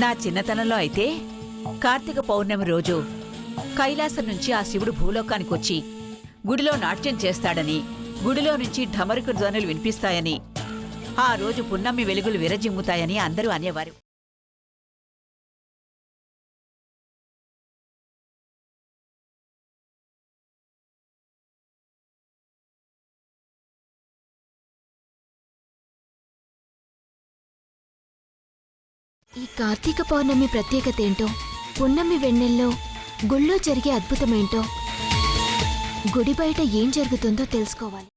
నా చిన్నతనంలో అయితే కార్తీక పౌర్ణమి రోజు కైలాసం నుంచి ఆ శివుడు భూలోకానికొచ్చి గుడిలో నాట్యం చేస్తాడని, గుడిలో నుంచి ఢమరుకు ధ్వనులు వినిపిస్తాయని, ఆ రోజు పున్నమి వెలుగులు విరజిమ్ముతాయని అందరూ అనేవారు. ఈ కార్తీక పౌర్ణమి ప్రత్యేకత ఏంటో, పున్నమి వెన్నెల్లో గుళ్ళో జరిగే అద్భుతమేంటో, గుడి బయట ఏం జరుగుతుందో తెలుసుకోవాలి.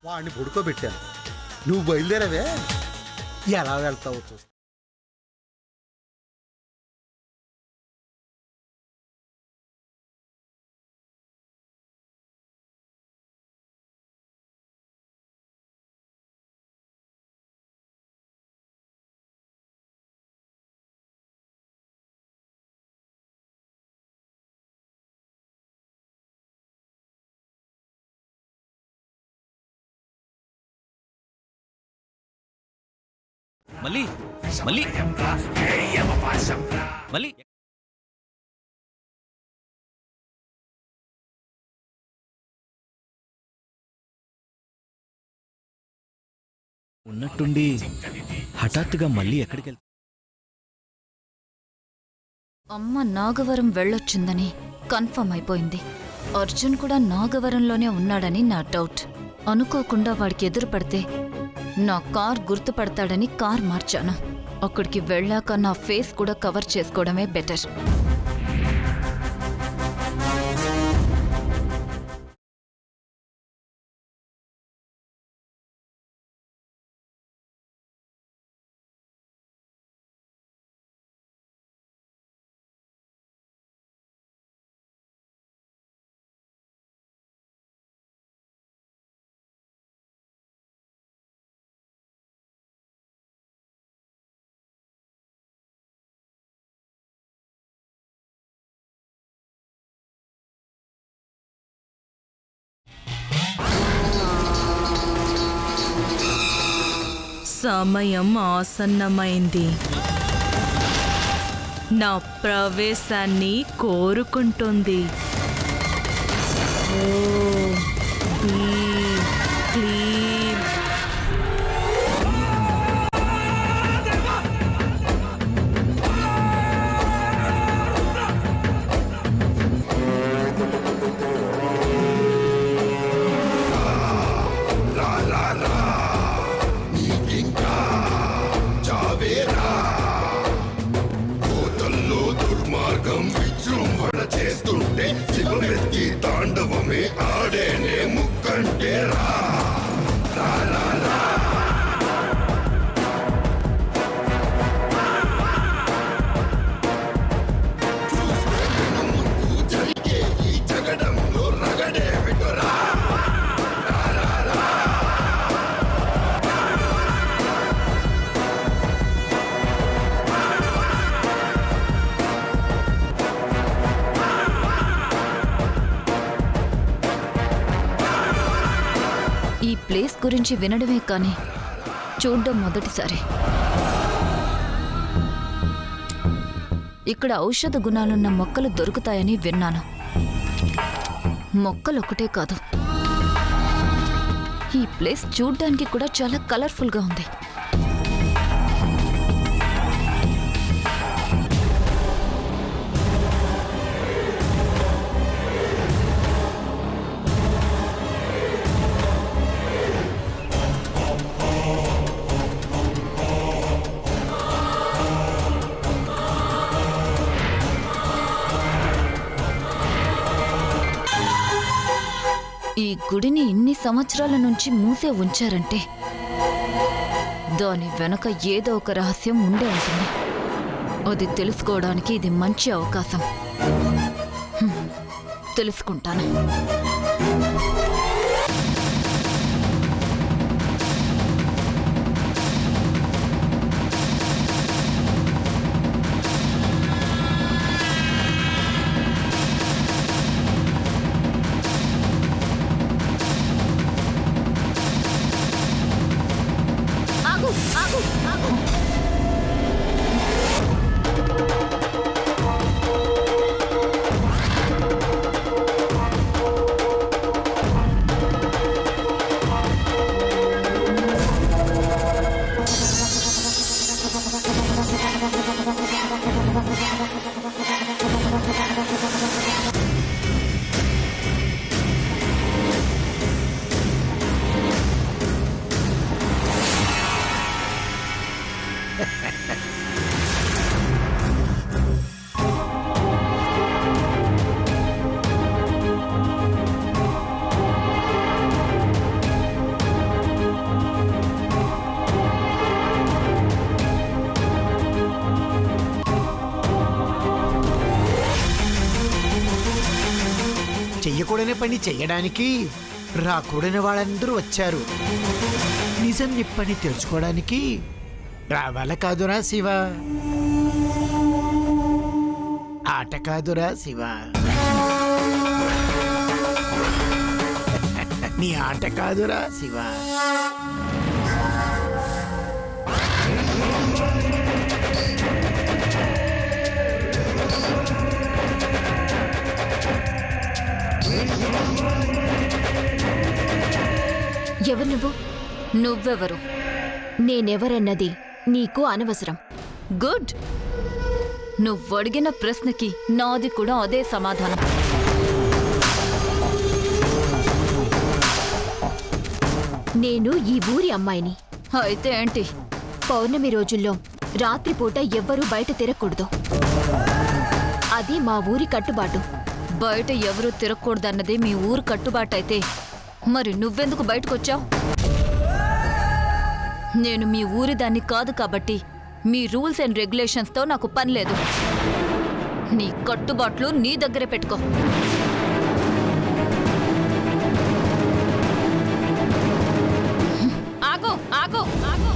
వాడిని పడుకోబెట్టాను, నువ్వు బయలుదేరావే, ఎలా వెళ్తావు చూస్తా. మళ్ళీ మళ్ళీ మళ్ళీ ఉన్నట్టుండి హఠాత్తుగా మళ్ళీ ఎక్కడికి వెళ్తా? అమ్మ నాగవరం వెళ్ళొచ్చిందని కన్ఫర్మ్ అయిపోయింది. అర్జున్ కూడా నాగవరంలోనే ఉన్నాడని నా డౌట్. అనుకోకుండా వాడికి ఎదురు పడితే నా కార్ గుర్తుపడతాడని కార్ మార్చాను. అక్కడికి వెళ్ళాక నా ఫేస్ కూడా కవర్ చేసుకోవడమే బెటర్. సమయం ఆసన్నమైంది. నా ప్రవేశాన్ని కోరుకుంటుంది. ఓం హ్రీం క్లీం. చేస్తుంటే శివమెత్తి తాండవమే ఆడేనే ముక్కంటే రా. జరిగే ఈ జగడంలో రగడే విటరా. ఈ ప్లేస్ గురించి వినడమే కానీ చూడ్డం మొదటిసారి. ఇక్కడ ఔషధ గుణాలున్న మొక్కలు దొరుకుతాయని విన్నాను. మొక్కలొక్కటే కాదు, ఈ ప్లేస్ చూడ్డానికి కూడా చాలా కలర్ఫుల్గా ఉంది. ఈ గుడిని ఇన్ని సంవత్సరాల నుంచి మూసే ఉంచారంటే దాని వెనక ఏదో ఒక రహస్యం ఉండే ఉంటుంది. అది తెలుసుకోవడానికి ఇది మంచి అవకాశం. తెలుసుకుంటాను. చెయ్యకూడని పని చెయ్యడానికి రాకూడని వాళ్ళందరూ వచ్చారు. నిజం నిప్పని తెలుసుకోవడానికి రావాల కాదురా శివ, ఆట కాదురా శివ. నీ ఆట కాదురా శివ. ఎవరు నువ్వు? నువ్వెవరు? నేనెవరన్నది నీకు అనవసరం. గుడ్. నువ్వడిగిన ప్రశ్నకి నాది కూడా అదే సమాధానం. నేను ఈ ఊరి అమ్మాయిని. అయితే ఏంటి? పౌర్ణమి రోజుల్లో రాత్రిపూట ఎవ్వరూ బయట తిరగకూడదు. అది మా ఊరి కట్టుబాటు. బయట ఎవరూ తిరగకూడదన్నది మీ ఊరు కట్టుబాటైతే మరి నువ్వెందుకు బయటకొచ్చావు? నేను మీ ఊరి దాన్ని కాదు కాబట్టి మీ రూల్స్ అండ్ రెగ్యులేషన్స్తో నాకు పని లేదు. నీ కట్టుబాట్లు నీ దగ్గరే పెట్టుకో. ఆగు ఆగు ఆగు.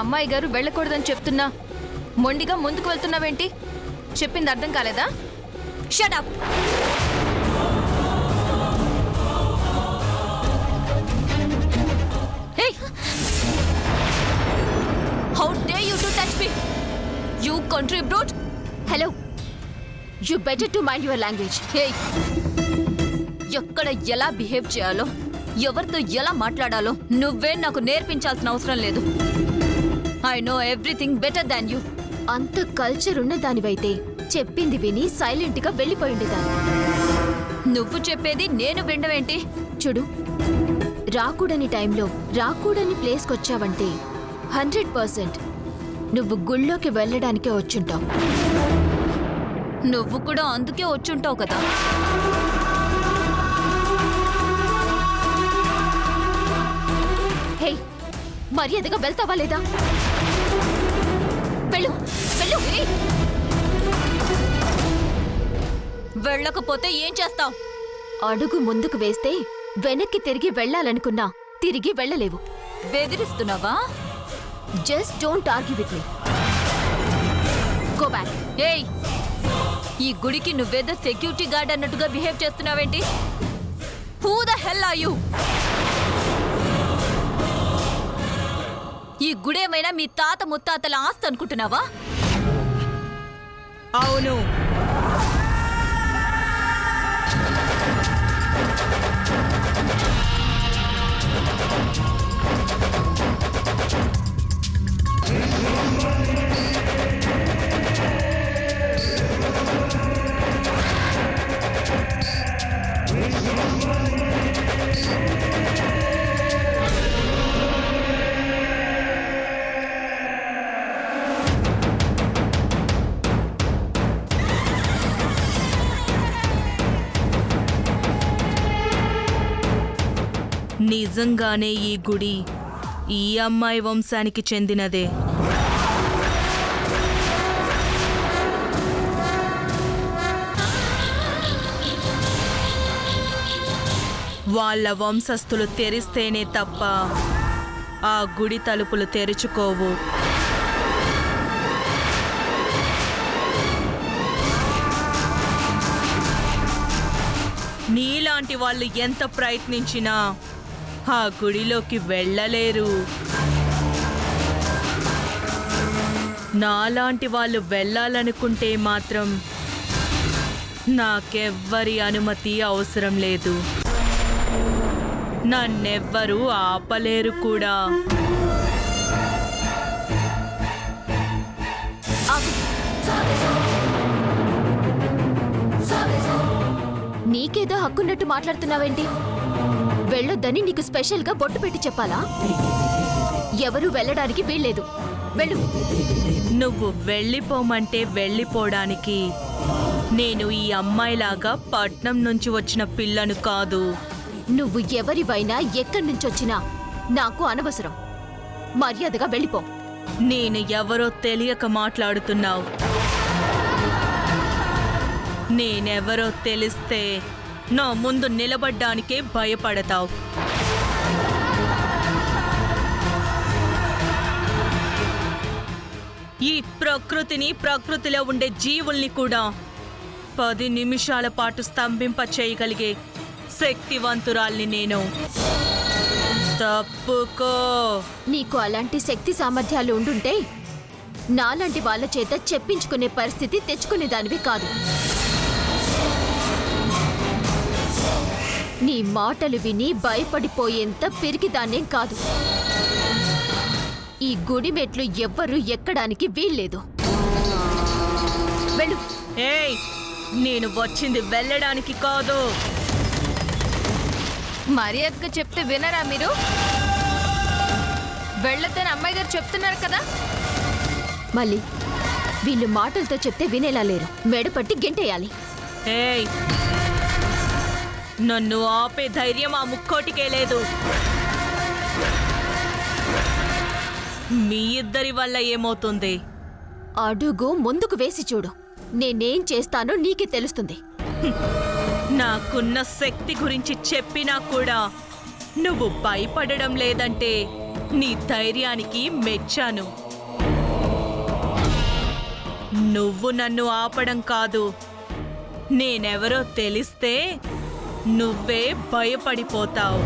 అమ్మాయి గారు వెళ్ళకూడదని చెప్తున్నా మొండిగా ముందుకు వెళ్తున్నావేంటి? చెప్పింది అర్థం కాలేదా? Shut up. Hey! How dare you to touch me? You country brute! Hello, you better to mind your language. Hey! ఎక్కడ ఎలా బిహేవ్ చేయాలో, ఎవరితో ఎలా మాట్లాడాలో నువ్వే నాకు నేర్పించాల్సిన అవసరం లేదు. I know everything better than you. అంత కల్చర్ ఉన్న దానివైతే చెప్పింది విని సైలెంట్ గా వెళ్ళిపోయిండేదాన్ని. నువ్వు చెప్పేది నేను వినవేంటి? చూడు, రాకూడని టైంలో రాకూడని ప్లేస్కి వచ్చావంటే 100% నువ్వు గుళ్ళోకి వెళ్ళడానికే వచ్చుంటావు. నువ్వు కూడా అందుకే వచ్చుంటావు కదా. హే, మర్యాదగా వెళ్తావా లేదా? వెళ్ళు వెళ్ళు. వెళ్ళకపోతే ఏం చేస్తావు? అడుగు ముందుకు వేస్తే వెనక్కి తిరిగి వెళ్ళాలనుకున్నా తిరిగి వెళ్ళలేవు. బెదిరిస్తున్నావా? Just don't argue with me. Go back. ఏయ్, ఈ గుడికి నువ్వేదో సెక్యూరిటీ గార్డ్ అన్నట్టుగా బిహేవ్ చేస్తున్నావేంటి? Who the hell are you? ఈ గుడేమైనా మీ తాత ముత్తాతల ఆస్తి అనుకుంటున్నావా? అవును, నిజంగానే ఈ గుడి ఈ అమ్మాయి వంశానికి చెందినదే. వాళ్ళ వంశస్థులు తెరిస్తేనే తప్ప ఆ గుడి తలుపులు తెరుచుకోవు. నీలాంటి వాళ్ళు ఎంత ప్రయత్నించినా ఆ గుడిలోకి వెళ్ళలేరు. నాలాంటి వాళ్ళు వెళ్ళాలనుకుంటే మాత్రం నాకెవ్వరి అనుమతి అవసరం లేదు. నన్నెవ్వరూ ఆపలేరు కూడా. నీకేదో హక్కున్నట్టు మాట్లాడుతున్నావేంటి? వెళ్ళొద్దని నీకు స్పెషల్గా బొట్టు పెట్టి చెప్పాలా? ఎవరూ వెళ్ళడానికి వీల్లేదు. వెళ్ళు. నువ్వు వెళ్ళిపోమంటే వెళ్ళిపోవడానికి నేను ఈ అమ్మాయిలాగా పట్నం నుంచి వచ్చిన పిల్లను కాదు. నువ్వు ఎవరివైనా ఎక్కడి నుంచొచ్చినా నాకు అనవసరం. మర్యాదగా వెళ్ళిపో. నేను ఎవరో తెలియక మాట్లాడుతున్నావు. నేనెవరో తెలిస్తే నా ముందు నిలబడ్డానికే భయపడతావు. ఈ ప్రకృతిని, ప్రకృతిలో ఉండే జీవుల్ని కూడా 10 నిమిషాల పాటు స్తంభింప చేయగలిగే శక్తివంతురాల్ని నేను. తప్పుకో. నీకు అలాంటి శక్తి సామర్థ్యాలు ఉండుంటే నాలాంటి వాళ్ళ చేత చెప్పించుకునే పరిస్థితి తెచ్చుకునేదానివి కాదు. నీ మాటలు విని భయపడిపోయేంత పిరికిదాన్నేం కాదు. ఈ గుడి మెట్లు ఎవ్వరూ ఎక్కడానికి వీల్లేదు. వెళ్ళు. ఏయ్, నేను వచ్చింది వెళ్ళడానికి కాదు. మర్యాదగా చెప్తే వినరా మీరు? వెళ్ళొద్దని అమ్మాయి గారు చెప్తున్నారు కదా. మళ్ళీ వీళ్ళు మాటలతో చెప్తే వినేలా లేరు. మెడపట్టి గెంటేయాలి. ఏయ్, నన్ను ఆపే ధైర్యం ఆ ముక్కోటికే లేదు. మీ ఇద్దరి వల్ల ఏమవుతుంది? అడుగు ముందుకు వేసి చూడు. నేనేం చేస్తానో నీకే తెలుస్తుంది. నాకున్న శక్తి గురించి చెప్పినా కూడా నువ్వు భయపడడం లేదంటే నీ ధైర్యానికి మెచ్చాను. నువ్వు నన్ను ఆపడం కాదు, నేనెవరో తెలిస్తే నువ్వే భయపడిపోతావు.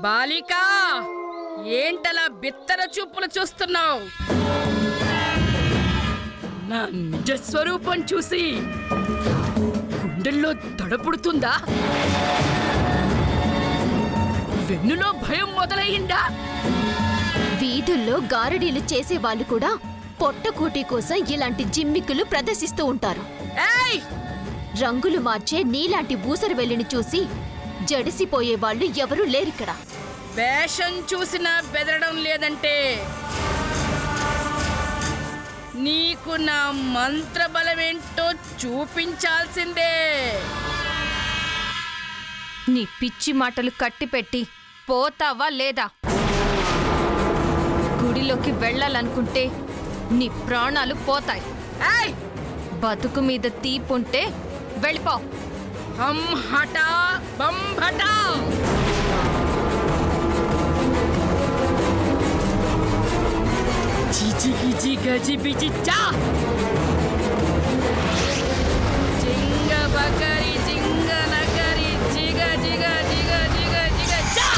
బాలికా, ఏంటలా బిత్తర చూపులు చూస్తున్నావు? నా నిజస్వరూపం చూసి గుండెల్లో దడపుడుతుందా? వెన్నులో భయం మొదలయ్యిందా? వీధుల్లో గారడీలు చేసేవాళ్ళు కూడా పొట్టకూటి కోసం ఇలాంటి జిమ్మిక్కులు ప్రదర్శిస్తూ ఉంటారు. ఏయ్ రంగులు మార్చే నీలాంటి ఊసరు వెళ్ళిని చూసి జడిసిపోయే వాళ్ళు ఎవరూ లేరిక్కడ. వేషం చూసినా బెదరడం లేదంటే నీకు నా మంత్రబలమేంటో చూపించాల్సిందే. నీ పిచ్చి మాటలు కట్టిపెట్టి పోతావా లేదా? గుడిలోకి వెళ్ళాలనుకుంటే నీ ప్రాణాలు పోతాయి. ఏయ్ బతుకు మీద తీపుంటే వెళ్ళిపో. హం హఠా బం హఠా. జిజి గిజి గజి బిజి చా. జింగ బకరి జింగ నగరి జిగ జిగ జిగ జిగ జిగ చా.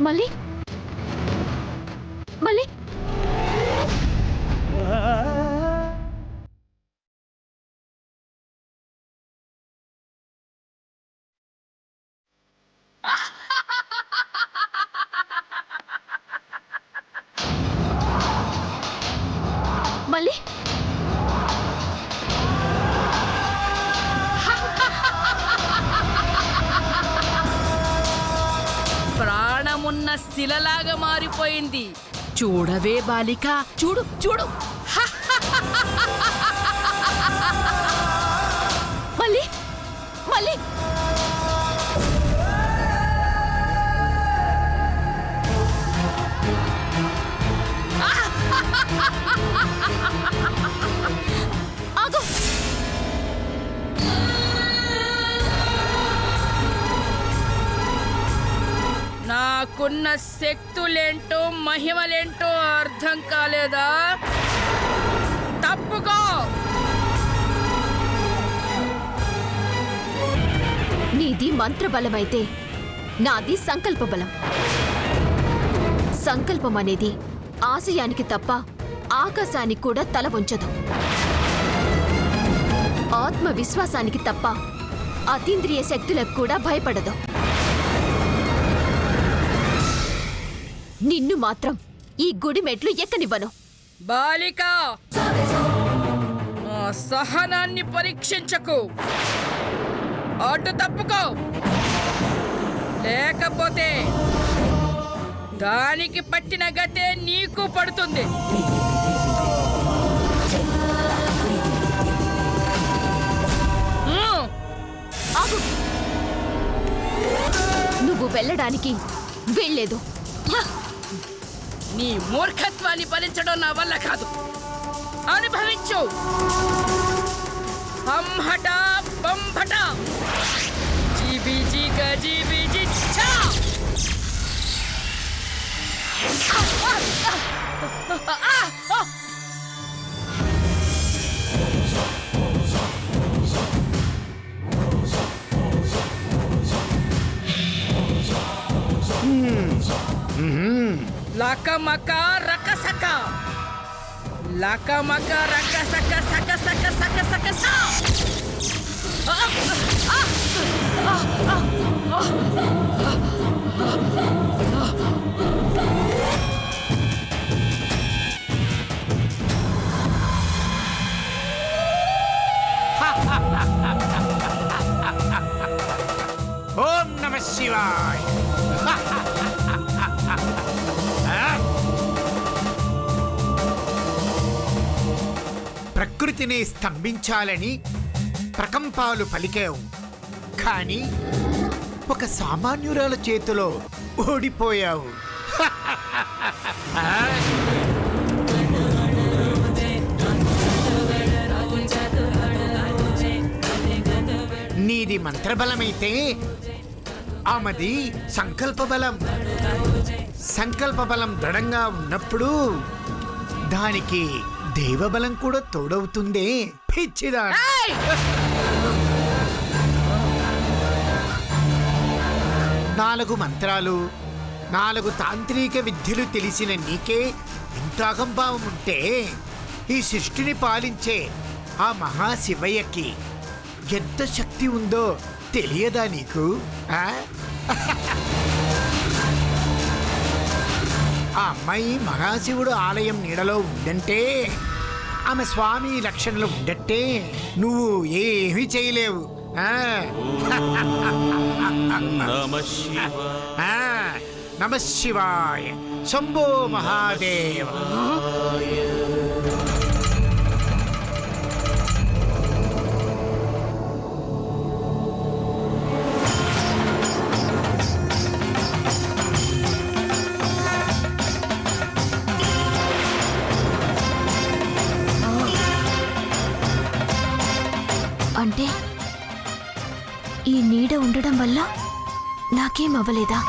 మళ్ళీ మళ్ళీ మళ్ళీ ప్రాణమున్న శిలలాగా మారిపోయింది. చూడవే బాలిక, చూడు చూడు. మళ్ళీ మళ్ళీ ఆగు. నాకున్న శక్తులేంటో మహిమలేంటో అర్థం కాలేదా? తప్పుకో. నీది మంత్రబలమైతే నాది సంకల్ప బలం. సంకల్పం అనేది ఆశయానికి తప్ప ఆకాశానికి కూడా తల వంచదు. ఆత్మవిశ్వాసానికి తప్ప అతీంద్రియ శక్తులకు కూడా భయపడదు. నిన్ను మాత్రం ఈ గుడి మెట్లు ఎక్కనివ్వను. బాలిక, నా సహనాన్ని పరీక్షించకు. అటు తప్పుకో, లేకపోతే దానికి పట్టిన గతే నీకు పడుతుంది. ఆగు. నువ్వు వెళ్ళడానికి వీల్లేదు. నీ మూర్ఖత్వాన్ని భరించడం నా వల్ల కాదు. అనుభవించు. హంహట బంభట జీబీజీ గజీబీజీ ఛా. లకమక రకసక లకమక రకసక సక సక సక సక సా. ఓం నమః శివాయ. ప్రకృతిని స్తంభించాలని ప్రకంపాలు పలికావు, కానీ ఒక సామాన్యురాల చేతిలో ఓడిపోయావు. నీది మంత్రబలమైతే ఆమెది సంకల్పబలం. సంకల్పబలం దృఢంగా ఉన్నప్పుడు దానికి దైవబలం కూడా తోడవుతుందే పిచ్చిదా. నాలుగు మంత్రాలు, 4 తాంత్రిక విద్యలు తెలిసిన నీకే ఇంత అహంభావం ఉంటే ఈ సృష్టిని పాలించే ఆ మహాశివయ్యకి ఎంత శక్తి ఉందో తెలియదా నీకు? ఆ అమ్మాయి మహాశివుడు ఆలయం నీడలో ఉందంటే, ఆమె స్వామి లక్షణలు ఉండట్టే నువ్వు ఏమీ చేయలేవు. నమ శివాయ, శంభో మహాదేవ. అంటే ఈ నీడ ఉండడం వల్ల నాకేం అవ్వలేదా?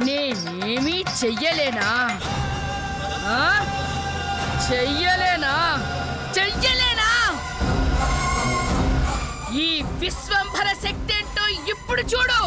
నేనేమీ చెయ్యలేనా? చెయ్యలేనా? చెయ్యలేనా? ఈ విశ్వంభర శక్తి ఏంటో ఇప్పుడు చూడు.